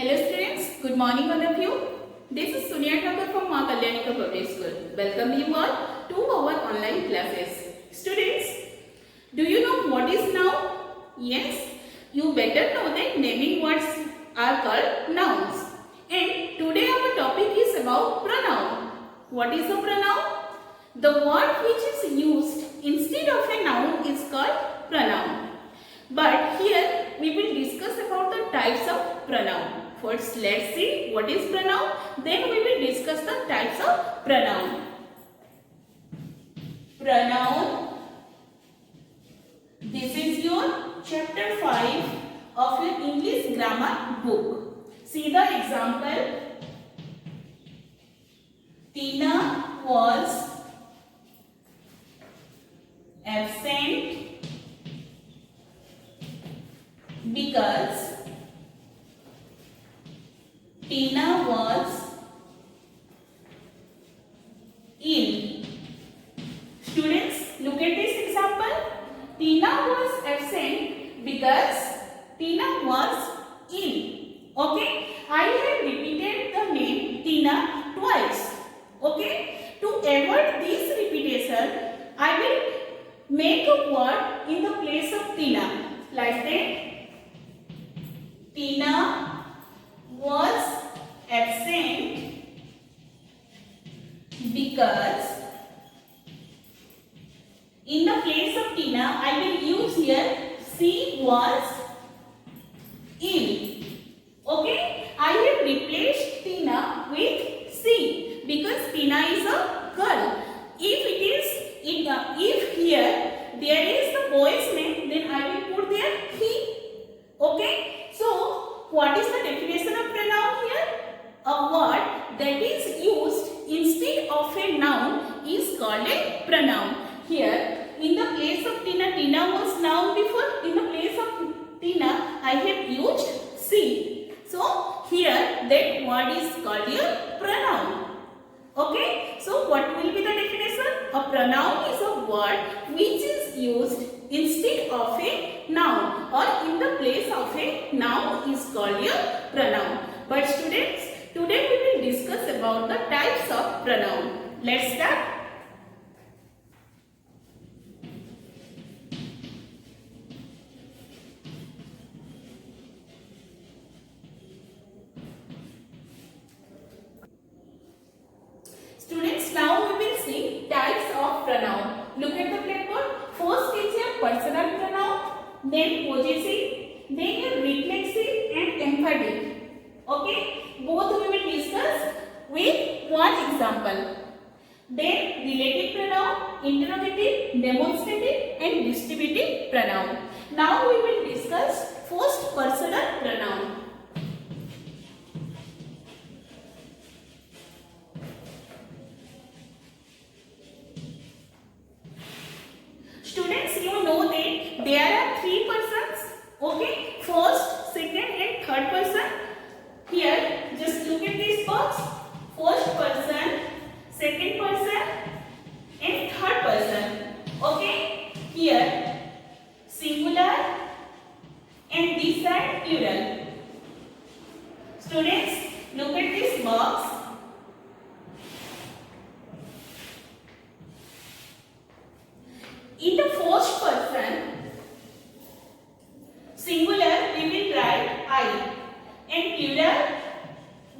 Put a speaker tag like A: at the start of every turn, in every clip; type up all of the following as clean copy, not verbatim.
A: Hello students, good morning all of you. This is Sonia Thakur from Maa Kalyanika Public School. Welcome you all to our online classes. Students, do you know what is noun? Yes, you better know that naming words are called nouns. And today our topic is about pronoun. What is a pronoun? The word which is used instead of a noun is called pronoun. But here we will discuss about the types of pronoun. First, let's see what is pronoun. Then we will discuss the types of pronoun. Pronoun. This is your chapter 5 of your English grammar book. See the example. Tina was absent because Tina was ill. Students, look at this example. Tina was absent because Tina was ill. Okay, I have repeated the name Tina twice. Okay, to avoid this repetition, I will make a word in the place of Tina. Like that. Tina was absent because in the place of Tina I will use here she was ill. Okay, I have replaced Tina with she because Tina is a girl. If here there is the boy's name, then I will put there he. Okay, so what is the definition of pronoun here? A word that is used instead of a noun is called a pronoun. Here, in the place of Tina, Tina was noun before. In the place of Tina, I have used she. So here that word is called a pronoun. Okay, so what will be the definition? A pronoun is a word which is used instead of a noun or in the place of a noun is called a pronoun. But students, today we will discuss about the types of pronoun. Let's start. Students, now we will see types of pronoun. Look at the blackboard. First is your personal pronoun, then possessive, then your reflexive and emphatic. Okay, both we will discuss with one example. Then relative pronoun, interrogative, demonstrative and distributive pronoun. Now we will discuss first personal pronoun. Students, you know that there are three persons. Okay, first, second and third person. Here, just look at this box. First person, second person and third person. Okay, here singular and this side plural. Students, look at this box. In the first person, singular we will write I and plural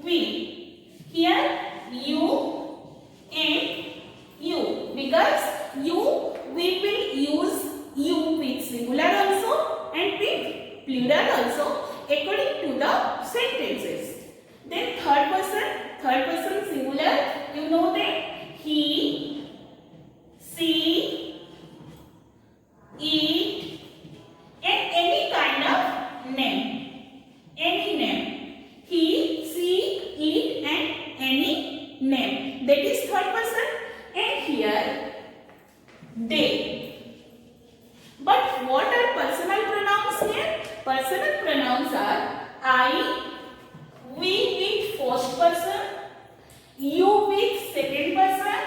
A: we. Here you and you, because you we will use you with singular also and with plural also according to the sentences. Then third person singular, you know that he, she, eat and any kind of name. Any name. He, she, eat and any name. That is third person. And here they. But what are personal pronouns here? Personal pronouns are I, we with first person, you with second person,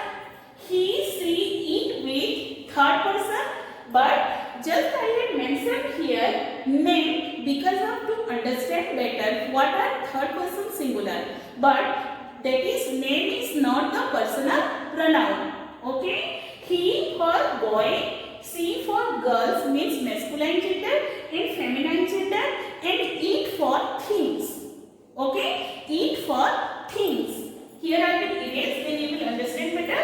A: he, she, it with third person. But just I have mentioned here name because of to understand better what are third but that is name is not the personal pronoun. Okay, he, her, boy, she for girls means masculine gender and feminine gender, and eat for things. Okay, eat for things. Here I will erase, then you will understand better.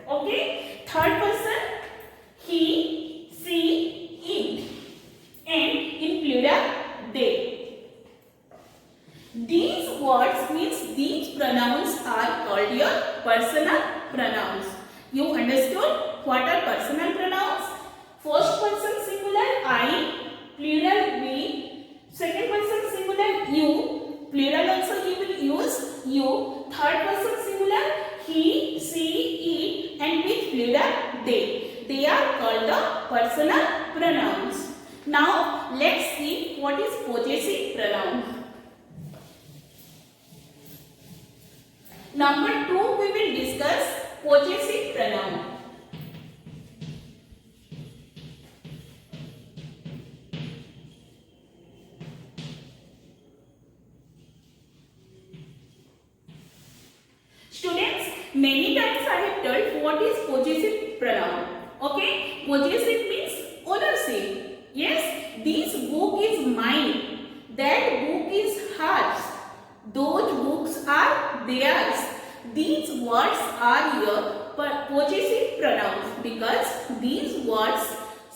A: Okay, third person, he, she, it, and in plural they. These words means these pronouns are called your personal pronouns. You understood what are personal pronouns? First person singular I, plural we. Second person singular you, plural also you will use you. Third person singular he, she, it, and with plural they. They are called the personal pronouns. Now let's see what is possessive pronoun. Number 2 we will discuss possessive pronoun. Students, many times I have told what is possessive pronoun. Okay, possessive means ownership. Yes, this book is mine. That book is hers. Those books are theirs. These words are your possessive pronouns because these words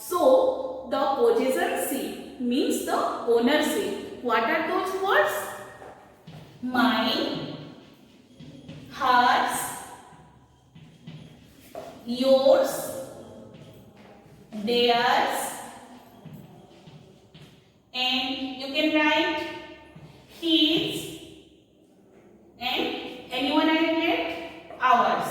A: show the possessorship, means the ownership. What are those words? Mine, hers, yours, theirs, and you can write his, and anyone I have read? Ours.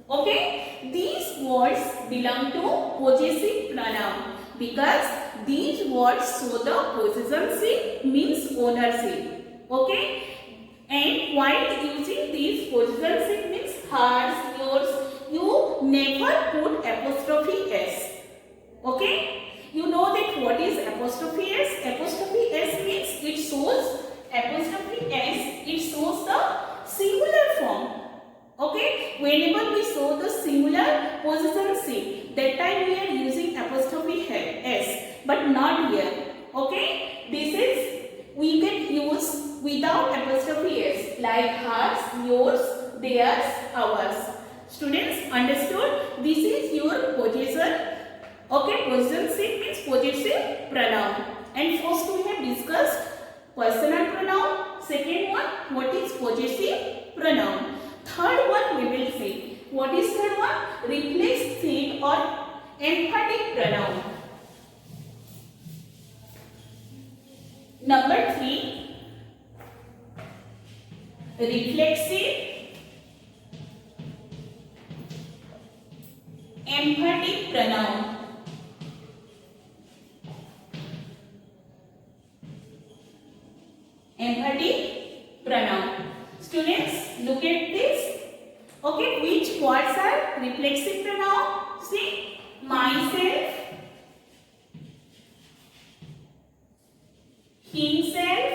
A: Okay, these words belong to possessive pronoun because these words show the possessorship, means ownership. Okay, and while using these possessorship means hers, yours, you never put apostrophe s. Okay, you know that what is apostrophe s? Apostrophe s means it shows apostrophe s, it shows the singular form. Okay, whenever we show the singular possessorship, that time we are using apostrophe s, but not here. Okay, this is we can use without apostrophe s, like hers, yours, theirs, ours. Students, understood? This is your possessor. Okay, possessorship means possessive pronoun. And first we have discussed personal pronoun. Second one, what is possessive pronoun. Third one we will see. What is third one? Reflexive or emphatic pronoun. Number 3, reflexive emphatic pronoun. Emphatic pronoun. Students, look at this. Okay, which words are reflexive pronoun? See, myself, himself,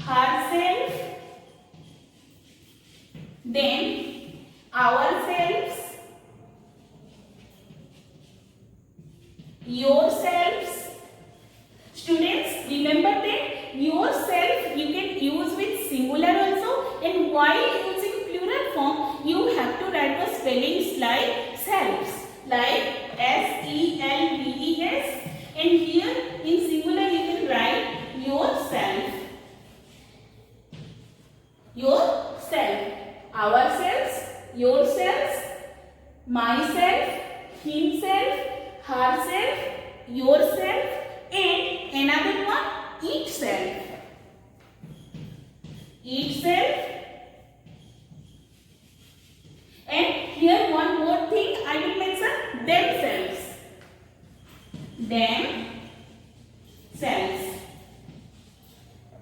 A: herself, then ourselves, yourselves. Students, remember that yourself you can use with singular also, and while using plural form you have to write the spellings like selves, like S-E-L-V-E-S, and here in singular you can write yourself, yourself, ourselves, yourselves, myself, himself, herself, yourself, and another one, itself. Itself. And here one more thing I will mention, themselves. Themselves.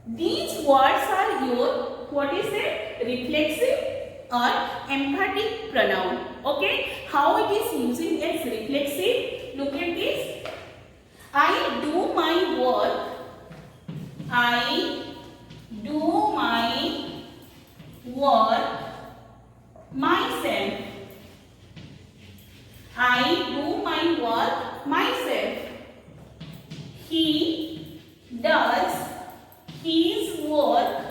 A: These words are your, what is it? Reflexive or emphatic pronoun. Okay, how it is using as reflexive? Look at this. I do my work. I he does his work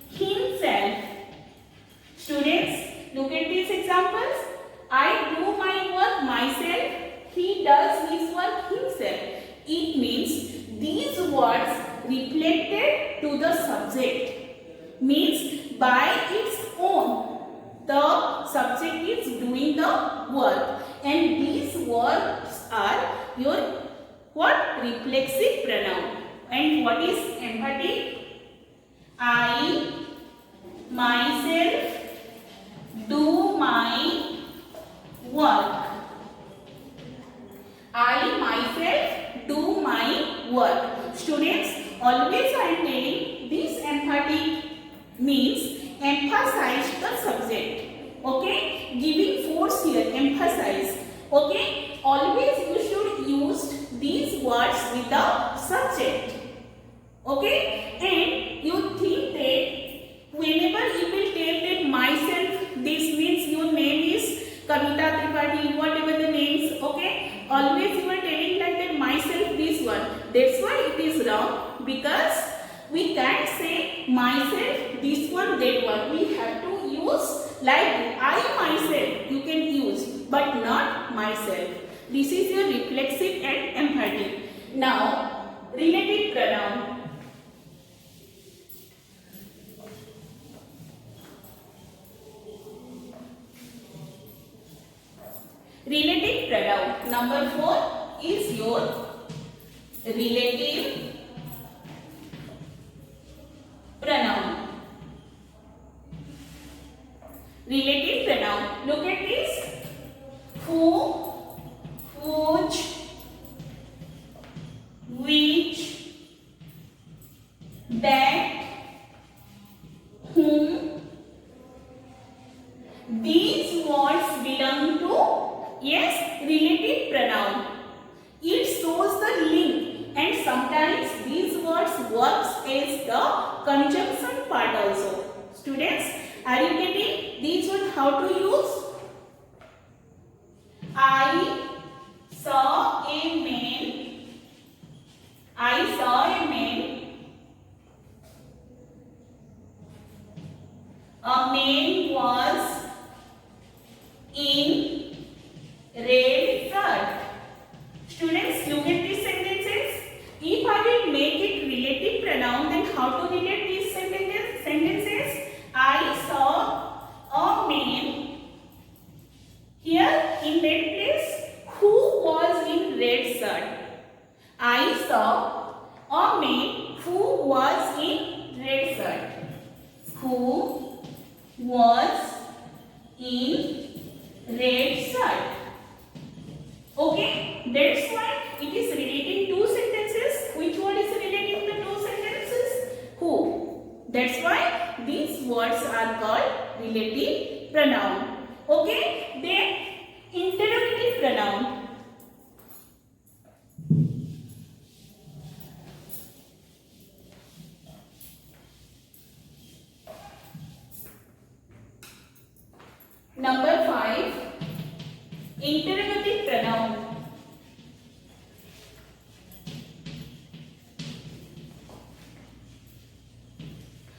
A: himself. Students, look at these examples. I do my work myself. He does his work himself. It means these words reflected to the subject. Means by its own, the subject is doing the work. And these words are your what? Reflexive pronoun. And what is emphatic? I myself do my work. I myself do my work. Students, always I am telling this emphatic means emphasize the subject. Okay? Giving force here, emphasize. Okay? Always you should use these words with the subject. Okay? And you think that whenever you will tell that myself, this means your name is Kavita Tripathi, whatever the names, okay? Always you are telling like that myself this one. That's why it is wrong, because we can't say myself this one, that one. We have to use like I myself you can use, but not myself. This is your reflexive and emphatic. Now, relative pronoun. Relative pronoun. Number 4 is your relative pronoun. Relative pronoun. Look at this. Who, which, that, whom. These words belong to, yes, relative pronoun. It shows the link, and sometimes these words works as the conjunction part also. Students, are you getting these words how to use? I saw a man. I saw a man. A man was in red shirt. Students, look at these sentences. If I will make it relative pronoun, then how to relate these sentences? I saw a man. Here in that place, who was in red shirt? I saw a man who was in red shirt. Who was in red shirt. Okay, that's why it is relating two sentences. Which word is relating the two sentences? Who. That's why these words are called relative pronoun. Okay, then interrogative pronoun. Number 5, interrogative pronoun.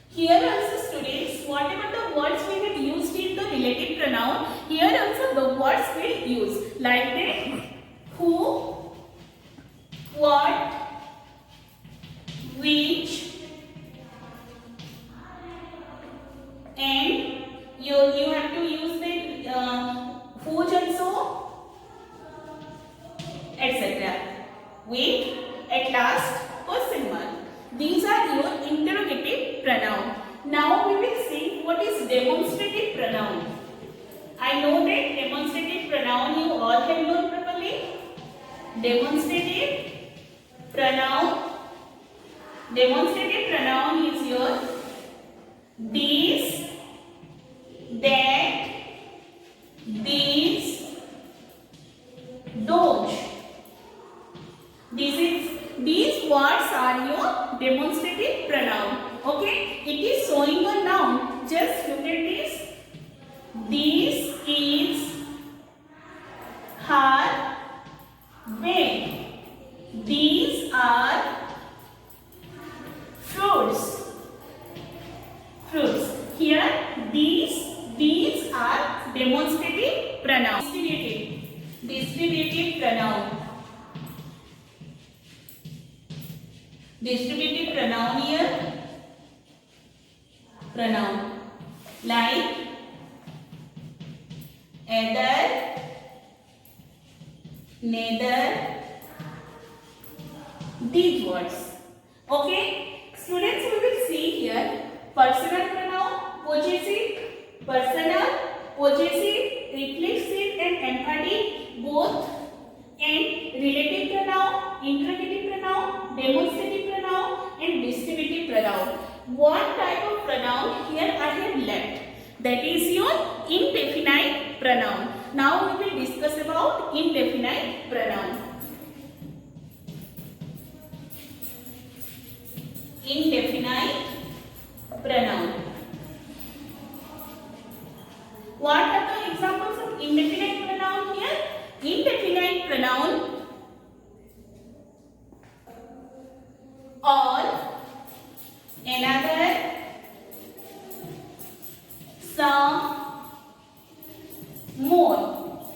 A: Here also students, whatever the words we have used in the relative pronoun, here also the words will use like that. Who, what, which, and you have to use the whose also, etc. with at last question mark. These are your interrogative pronoun. Now we will see what is demonstrative pronoun. I know that demonstrative pronoun you all have known properly. Demonstrative pronoun. Demonstrative pronoun is your this, that, these, those. These words are your demonstrative pronoun. Okay, it is showing a noun. Just look at this. This is her bed. distributive pronoun here, pronoun like either, neither, these words. Okay, students, we will see here personal pronoun, possessive, personal, possessive, reflexive and emphatic both, and relative pronoun, interrogative pronoun, demonstrative pronoun and distributive pronoun. One type of pronoun here I have left, that is your indefinite pronoun. Now we will discuss about indefinite pronoun. Indefinite pronoun. What are the examples of indefinite pronoun here? Indefinite pronoun all, another, some, more.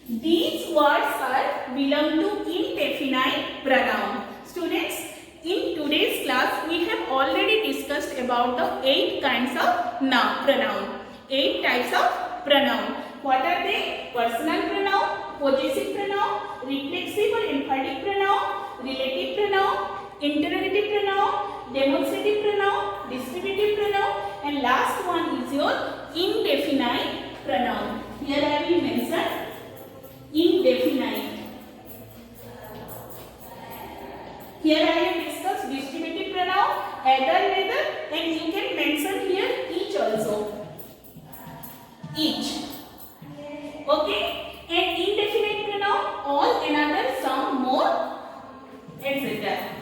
A: These words are belong to indefinite pronoun. Students, in today's class we have already discussed about the 8 kinds of pronoun. 8 types of pronoun. What are they? Personal pronoun, possessive pronoun, reflexive or emphatic pronoun, relative pronoun, interrogative pronoun, demonstrative pronoun, distributive pronoun, and last one is your indefinite pronoun. Here I will mention indefinite. Here I have discussed distributive pronoun, either, neither, and you can mention here each also. Each. Okay? And indefinite pronoun all, another, some, more, etc.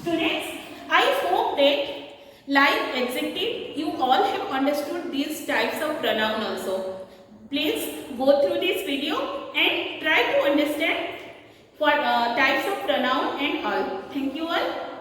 A: Students, I hope that like adjective you all have understood these types of pronoun also. Please go through this video and try to understand what types of pronoun and all. Thank you all.